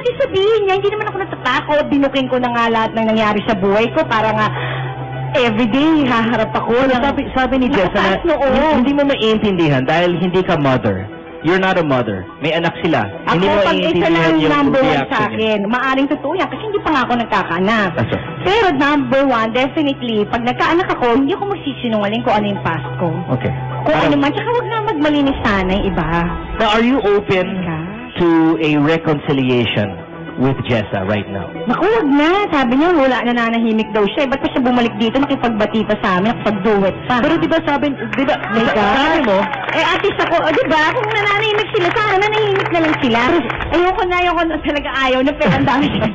pati sabihin niya, hindi naman ako natatakot. Binuking ko na nga lahat ng nangyari sa buhay ko para nga everyday haharap ako. Sabi ni Jess na hindi mo maiintindihan dahil hindi ka mother. You're not a mother. May anak sila. Ako, hindi mo pag isa lang yung number one reaction sa akin, maaring totoo yan kasi hindi pa nga ako nagkakaanak. That's right. Pero number one, definitely, pag nagkaanak ako, hindi ako magsisinungaling kung ano yung past ko. Okay. Kung ano man, tsaka huwag na magmalinis sana yung iba. Now, are you open to a reconciliation with Jessa right now? Naku, wag na. Sabi niya, wala na nanahimik daw siya. Ba't pa siya bumalik dito, nakipagbati pa sa amin, nakipag-duet pa. Pero di ba sabi mo, artist ako, di ba? Kung nananahimik sila, sana nanahimik na lang sila. Ayoko na talaga ayaw na, pero ang dami siya.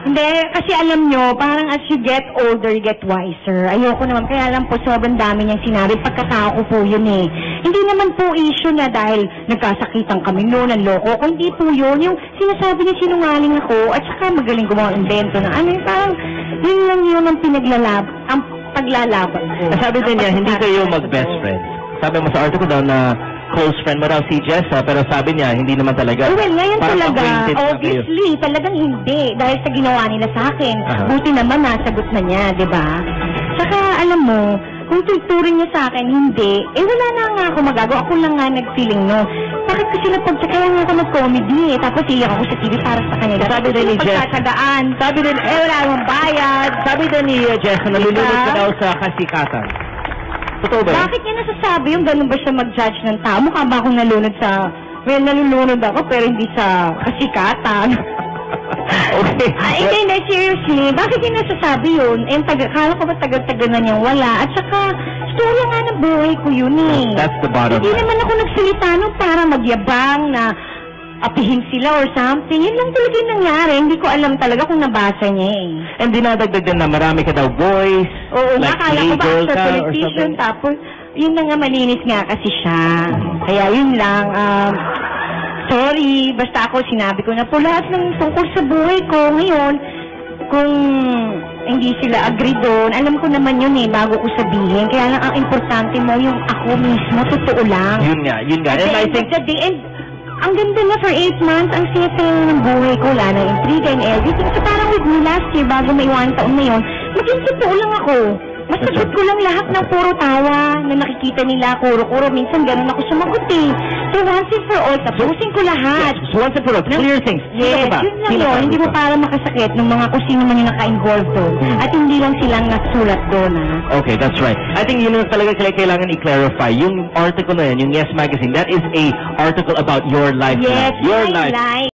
Hindi, kasi alam nyo, parang as you get older, you get wiser. Ayoko naman, kaya lang po, sobrang dami niyang sinabi. Pagkatao ko po yun eh. Hindi naman po issue na dahil nagkasakitan kami noon, ang loko ko. Hindi po yun. Yung sinasabi niya sinungaling ako, at saka magaling gumawa ng invento na ano, parang yun lang yun ang paglalaban ko. Sabi din niya, hindi kayo mag-best friends. Sabi mo sa article daw na close friend mo daw si Jessa, pero sabi niya, hindi naman talaga. Well, ngayon parang talaga, obviously, talagang hindi. Dahil sa ginawa nila sa akin, buti naman nasagot na niya, di ba? Saka, alam mo, kung tuturin niya sa akin, hindi, wala na nga ako magagawa. Ako lang nga nag-feeling no. Bakit kasi napagtsakaya nga ako nag-comedy tapos iyak ako sa TV para sa kanila. Sabi din ni Jess, sabi din, wala akong bayad. Sabi din ni Jess, nalulunod ka daw sa kasikatan. Totoo ba? Bakit niya nasasabi yung ganun ba siya mag-judge ng tao? Mukha ba akong nalunod sa... Well, nalulunod ako pero hindi sa kasikatan. Okay. Hindi, seriously. Bakit niya nasasabi yun? Kala ko ba tagal-tagal na niyang wala? At saka, storya nga ng buhay ko yun eh. That's the bottom line. Hindi naman ako nagsalita nung para magyabang na apihin sila or something. Yun lang talaga yung nangyari. Hindi ko alam talaga kung nabasa niya eh. And dinadagdag din na marami ka daw boys. Oo, like nakala ko ba after politician, tapos yun na nga, malinis nga kasi siya. Kaya yun lang, sorry, basta ako sinabi ko na po lahat ng tungkol sa buhay ko ngayon, kung hindi sila agree doon, alam ko naman yun eh, bago ko sabihin. Kaya lang ang importante mo yung ako mismo, totoo lang. Yun nga. And I think... Ang ganda na for 8 months, ang saya-saya ng buhay ko, wala na intriga and everything. So parang with me last year, bago may 1 taon na yun, maging totoo lang ako. Masagot ko lang lahat ng puro tawa na nakikita nila, kuro-kuro. Minsan ganun ako sumagot eh. So once and for all, tapusin ko lahat. Yes, once and for all, clear things. Yes, yun lang yun. Hindi mo para makasakit ng mga kung sino man yung naka-involve doon. At hindi lang silang nagsulat doon, ha? Okay, that's right. I think yun yung talaga kailangan i-clarify. Yung article na yun, yung Yes Magazine, that is a article about your life. Yes, your my life.